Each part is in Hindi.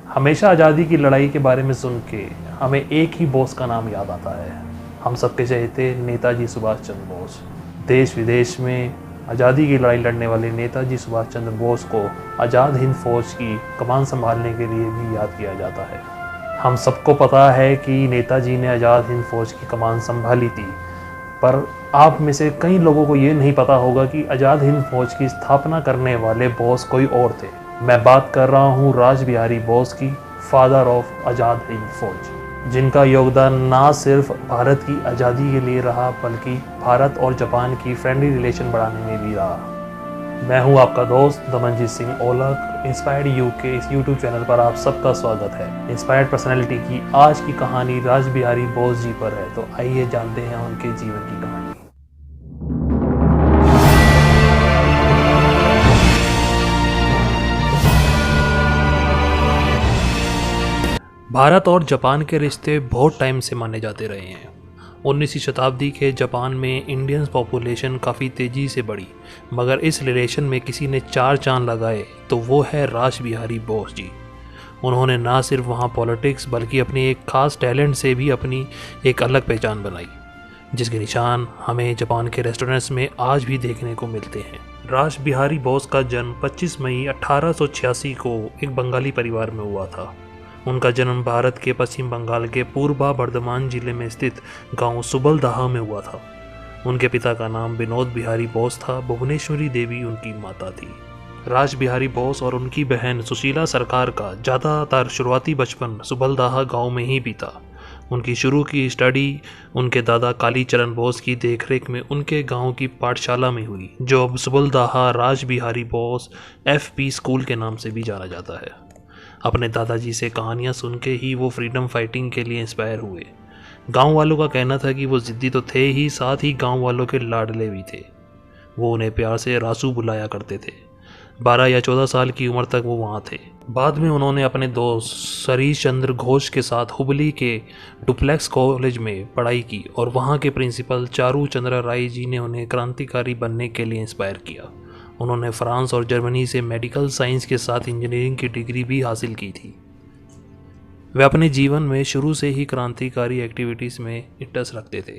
हमेशा आज़ादी की लड़ाई के बारे में सुन के हमें एक ही बोस का नाम याद आता है, हम सबके चहेते नेताजी सुभाष चंद्र बोस। देश विदेश में आज़ादी की लड़ाई लड़ने वाले नेताजी सुभाष चंद्र बोस को आज़ाद हिंद फौज की कमान संभालने के लिए भी याद किया जाता है। हम सबको पता है कि नेताजी ने आज़ाद हिंद फौज की कमान संभाली थी, पर आप में से कई लोगों को ये नहीं पता होगा कि आज़ाद हिंद फौज की स्थापना करने वाले बोस कोई और थे। मैं बात कर रहा हूँ रासबिहारी बोस की, फादर ऑफ आज़ाद हिंद फौज, जिनका योगदान ना सिर्फ भारत की आज़ादी के लिए रहा बल्कि भारत और जापान की फ्रेंडली रिलेशन बढ़ाने में भी रहा। मैं हूँ आपका दोस्त दमनजीत सिंह ओलक। इंस्पायर्ड यू के इस यूट्यूब चैनल पर आप सबका स्वागत है। इंस्पायर्ड पर्सनैलिटी की आज की कहानी रासबिहारी बोस जी पर है, तो आइए जानते हैं उनके जीवन की कहानी। भारत और जापान के रिश्ते बहुत टाइम से माने जाते रहे हैं। 19वीं शताब्दी के जापान में इंडियन पॉपुलेशन काफ़ी तेज़ी से बढ़ी, मगर इस रिलेशन में किसी ने चार चांद लगाए तो वो है रासबिहारी बोस जी। उन्होंने ना सिर्फ वहाँ पॉलिटिक्स बल्कि अपने एक ख़ास टैलेंट से भी अपनी एक अलग पहचान बनाई, जिसके निशान हमें जापान के रेस्टोरेंट्स में आज भी देखने को मिलते हैं। रासबिहारी बोस का जन्म 25 मई 1886 को एक बंगाली परिवार में हुआ था। उनका जन्म भारत के पश्चिम बंगाल के पूर्वा बर्धमान जिले में स्थित गांव सुबलदाहा में हुआ था। उनके पिता का नाम विनोद बिहारी बोस था, भुवनेश्वरी देवी उनकी माता थी। रासबिहारी बोस और उनकी बहन सुशीला सरकार का ज़्यादातर शुरुआती बचपन सुबलदाहा गांव में ही बीता। उनकी शुरू की स्टडी उनके दादा कालीचरण बोस की देखरेख में उनके गांव की पाठशाला में हुई, जो अब सुबलदाहा रासबिहारी बोस FP स्कूल के नाम से भी जाना जाता है। अपने दादाजी से कहानियाँ सुन के ही वो फ्रीडम फाइटिंग के लिए इंस्पायर हुए। गांव वालों का कहना था कि वो ज़िद्दी तो थे ही, साथ ही गांव वालों के लाडले भी थे। वो उन्हें प्यार से रासू बुलाया करते थे। 12 या 14 साल की उम्र तक वो वहाँ थे। बाद में उन्होंने अपने दोस्त सरीश चंद्र घोष के साथ हुबली के डुप्लेक्स कॉलेज में पढ़ाई की और वहाँ के प्रिंसिपल चारू चंद्र राय जी ने उन्हें क्रांतिकारी बनने के लिए इंस्पायर किया। उन्होंने फ्रांस और जर्मनी से मेडिकल साइंस के साथ इंजीनियरिंग की डिग्री भी हासिल की थी। वे अपने जीवन में शुरू से ही क्रांतिकारी एक्टिविटीज़ में इंटरेस्ट रखते थे।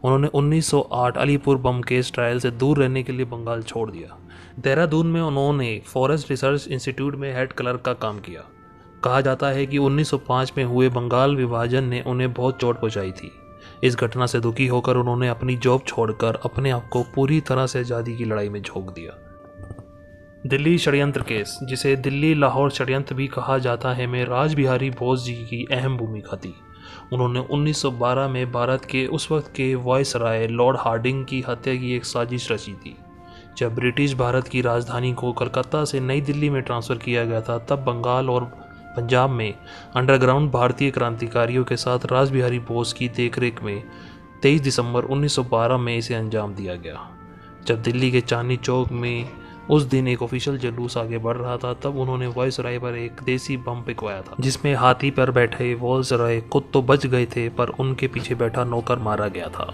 उन्होंने 1908 अलीपुर बम केस ट्रायल से दूर रहने के लिए बंगाल छोड़ दिया। देहरादून में उन्होंने फॉरेस्ट रिसर्च इंस्टीट्यूट में हेड क्लर्क का काम किया। कहा जाता है कि 1905 में हुए बंगाल विभाजन ने उन्हें बहुत चोट पहुँचाई थी। इस घटना से दुखी होकर उन्होंने अपनी जॉब छोड़कर अपने आप को पूरी तरह से आज़ादी की लड़ाई में झोंक दिया। दिल्ली षड्यंत्र केस, जिसे दिल्ली लाहौर षड्यंत्र भी कहा जाता है, में रासबिहारी बोस जी की अहम भूमिका थी। उन्होंने 1912 में भारत के उस वक्त के वायसराय लॉर्ड हार्डिंग की हत्या की एक साजिश रची थी। जब ब्रिटिश भारत की राजधानी को कलकत्ता से नई दिल्ली में ट्रांसफ़र किया गया था, तब बंगाल और पंजाब में अंडरग्राउंड भारतीय क्रांतिकारियों के साथ रासबिहारी बोस की देखरेख में 23 दिसंबर 1912 में इसे अंजाम दिया गया। जब दिल्ली के चांदनी चौक में उस दिन एक ऑफिशियल जुलूस आगे बढ़ रहा था, तब उन्होंने वायसराय पर एक देसी बम पिकवाया था, जिसमें हाथी पर बैठे वायसराय खुद तो बच गए थे, पर उनके पीछे बैठा नौकर मारा गया था।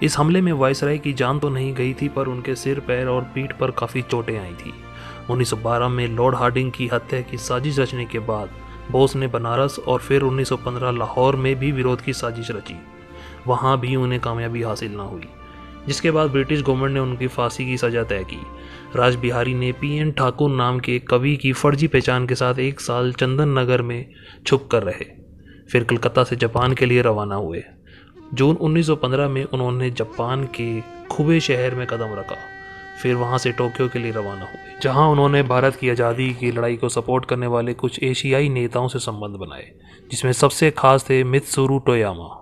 इस हमले में वायसराय की जान तो नहीं गई थी, पर उनके सिर, पैर और पीठ पर काफ़ी चोटें आई थी। 1912 में लॉर्ड हार्डिंग की हत्या की साजिश रचने के बाद बोस ने बनारस और फिर 1915 लाहौर में भी विरोध की साजिश रची। वहाँ भी उन्हें कामयाबी हासिल न हुई, जिसके बाद ब्रिटिश गवर्नमेंट ने उनकी फांसी की सज़ा तय की। रासबिहारी ने PN ठाकुर नाम के कवि की फर्जी पहचान के साथ 1 साल चंदन नगर में छुप कर रहे, फिर कलकत्ता से जापान के लिए रवाना हुए। जून 1915 में उन्होंने जापान के खुबे शहर में कदम रखा, फिर वहां से टोक्यो के लिए रवाना हुए, जहां उन्होंने भारत की आज़ादी की लड़ाई को सपोर्ट करने वाले कुछ एशियाई नेताओं से संबंध बनाए, जिसमें सबसे खास थे मित्सुरू टोयामा।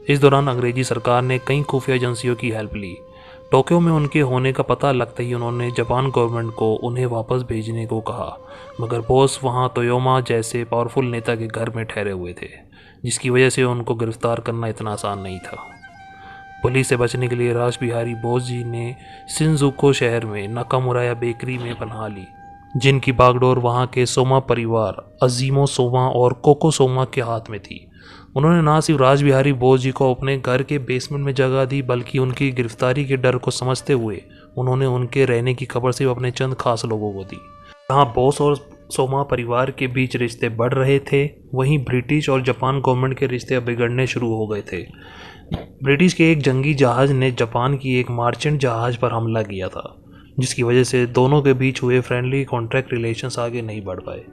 इस दौरान अंग्रेजी सरकार ने कई खुफिया एजेंसियों की हेल्प ली। टोक्यो में उनके होने का पता लगते ही उन्होंने जापान गवर्नमेंट को उन्हें वापस भेजने को कहा, मगर बोस वहां टोयोमा जैसे पावरफुल नेता के घर में ठहरे हुए थे, जिसकी वजह से उनको गिरफ्तार करना इतना आसान नहीं था। पुलिस से बचने के लिए रासबिहारी बोस जी ने शिंजुको शहर में नाकामुराया बेकरी में पनाह ली, जिनकी बागडोर वहाँ के सोमा परिवार अजीमो सोमा और कोको सोमा के हाथ में थी। उन्होंने ना सिर्फ रासबिहारी बोस जी को अपने घर के बेसमेंट में जगह दी, बल्कि उनकी गिरफ्तारी के डर को समझते हुए उन्होंने उनके रहने की खबर सिर्फ अपने चंद खास लोगों को दी। जहाँ बोस और सोमा परिवार के बीच रिश्ते बढ़ रहे थे, वहीं ब्रिटिश और जापान गवर्नमेंट के रिश्ते अब बिगड़ने शुरू हो गए थे। ब्रिटिश के एक जंगी जहाज़ ने जापान की एक मार्चेंट जहाज़ पर हमला किया था, जिसकी वजह से दोनों के बीच हुए फ्रेंडली कॉन्ट्रैक्ट रिलेशंस आगे नहीं बढ़ पाए।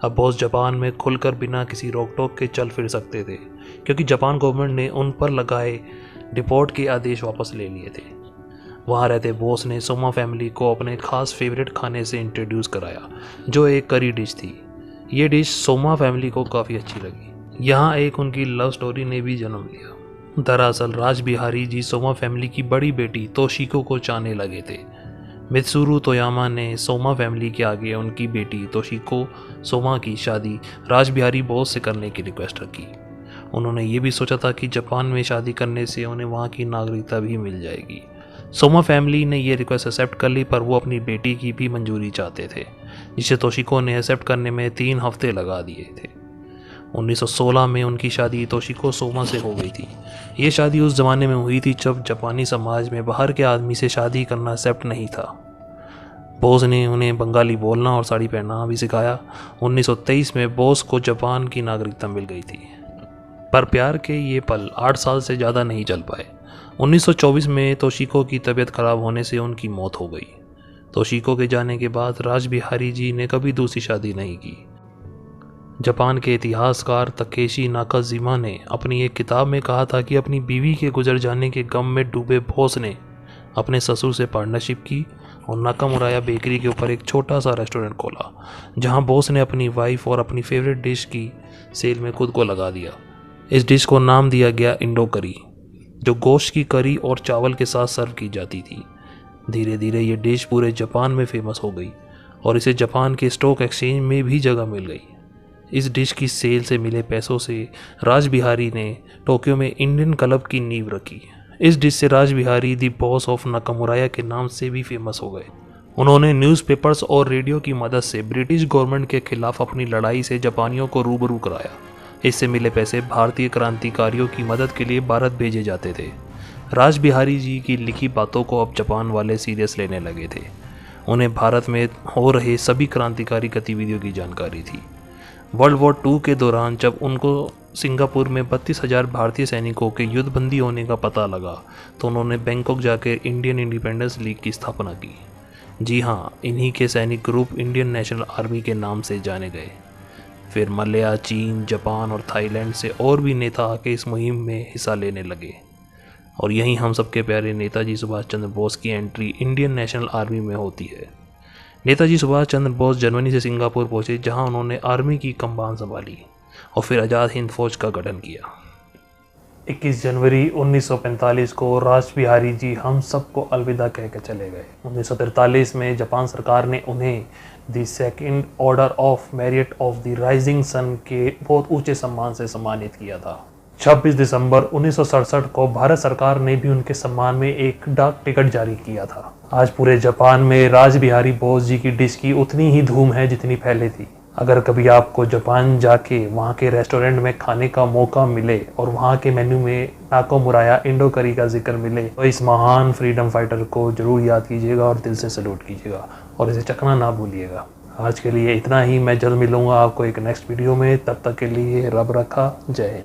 अब बॉस जापान में खुलकर बिना किसी रोक टोक के चल फिर सकते थे, क्योंकि जापान गवर्नमेंट ने उन पर लगाए डिपोर्ट के आदेश वापस ले लिए थे। वहाँ रहते बॉस ने सोमा फैमिली को अपने खास फेवरेट खाने से इंट्रोड्यूस कराया, जो एक करी डिश थी। ये डिश सोमा फैमिली को काफ़ी अच्छी लगी। यहाँ एक उनकी लव स्टोरी ने भी जन्म लिया। दरअसल राज बिहारी जी सोमा फैमिली की बड़ी बेटी तोशिको को चाहने लगे थे। मित्सुरु तोयामा ने सोमा फैमिली के आगे उनकी बेटी तोशिको सोमा की शादी राज बिहारी बोस से करने की रिक्वेस्ट रखी। उन्होंने ये भी सोचा था कि जापान में शादी करने से उन्हें वहाँ की नागरिकता भी मिल जाएगी। सोमा फैमिली ने ये रिक्वेस्ट एक्सेप्ट कर ली, पर वो अपनी बेटी की भी मंजूरी चाहते थे, जिसे तोशिको ने एक्सेप्ट करने में 3 हफ्ते लगा दिए थे। 1916 में उनकी शादी तोशिको सोमा से हो गई थी। ये शादी उस ज़माने में हुई थी जब जापानी समाज में बाहर के आदमी से शादी करना एक्सेप्ट नहीं था। बोस ने उन्हें बंगाली बोलना और साड़ी पहनना भी सिखाया। 1923 में बोस को जापान की नागरिकता मिल गई थी, पर प्यार के ये पल 8 साल से ज़्यादा नहीं चल पाए। 1924 में तोशिको की तबीयत खराब होने से उनकी मौत हो गई। तोशिको के जाने के बाद राज बिहारी जी ने कभी दूसरी शादी नहीं की। जापान के इतिहासकार तकेशी नाकाजिमा ने अपनी एक किताब में कहा था कि अपनी बीवी के गुजर जाने के गम में डूबे बोस ने अपने ससुर से पार्टनरशिप की और नाकामुराया बेकरी के ऊपर एक छोटा सा रेस्टोरेंट खोला, जहां बोस ने अपनी वाइफ और अपनी फेवरेट डिश की सेल में खुद को लगा दिया। इस डिश को नाम दिया गया इंडो करी, जो गोश्त की करी और चावल के साथ सर्व की जाती थी। धीरे धीरे ये डिश पूरे जापान में फेमस हो गई और इसे जापान के स्टॉक एक्सचेंज में भी जगह मिल गई। इस डिश की सेल से मिले पैसों से राज बिहारी ने टोक्यो में इंडियन क्लब की नींव रखी। इस डिश से राज बिहारी दी बॉस ऑफ नाकामुराया के नाम से भी फेमस हो गए। उन्होंने न्यूज़पेपर्स और रेडियो की मदद से ब्रिटिश गवर्नमेंट के खिलाफ अपनी लड़ाई से जापानियों को रूबरू कराया। इससे मिले पैसे भारतीय क्रांतिकारियों की मदद के लिए भारत भेजे जाते थे। राज बिहारी जी की लिखी बातों को अब जापान वाले सीरियस लेने लगे थे। उन्हें भारत में हो रहे सभी क्रांतिकारी गतिविधियों की जानकारी थी। वर्ल्ड वॉर 2 के दौरान जब उनको सिंगापुर में 32,000 भारतीय सैनिकों के युद्धबंदी होने का पता लगा, तो उन्होंने बैंकॉक जाकर इंडियन इंडिपेंडेंस लीग की स्थापना की। जी हाँ, इन्हीं के सैनिक ग्रुप इंडियन नेशनल आर्मी के नाम से जाने गए। फिर मलया, चीन, जापान और थाईलैंड से और भी नेता आके इस मुहिम में हिस्सा लेने लगे और यहीं हम सबके प्यारे नेताजी सुभाष चंद्र बोस की एंट्री इंडियन नेशनल आर्मी में होती है। नेताजी सुभाष चंद्र बोस जर्मनी से सिंगापुर पहुंचे, जहां उन्होंने आर्मी की कमान संभाली और फिर आज़ाद हिंद फौज का गठन किया। 21 जनवरी 1945 को राज बिहारी जी हम सबको अलविदा कह के चले गए। 1943 में जापान सरकार ने उन्हें the second order of merit of the rising sun के बहुत ऊंचे सम्मान से सम्मानित किया था। 26 दिसंबर 1967 को भारत सरकार ने भी उनके सम्मान में एक डाक टिकट जारी किया था। आज पूरे जापान में राज बिहारी बोस जी की डिश की उतनी ही धूम है जितनी पहले थी। अगर कभी आपको जापान जाके वहाँ के रेस्टोरेंट में खाने का मौका मिले और वहाँ के मेन्यू में नाकामुराया इंडो करी का जिक्र मिले, तो इस महान फ्रीडम फाइटर को जरूर याद कीजिएगा और दिल से सैल्यूट कीजिएगा और इसे चखना ना भूलिएगा। आज के लिए इतना ही। मैं जल्द मिलूंगा आपको एक नेक्स्ट वीडियो में। तब तक के लिए रब रखा। जय हिंद।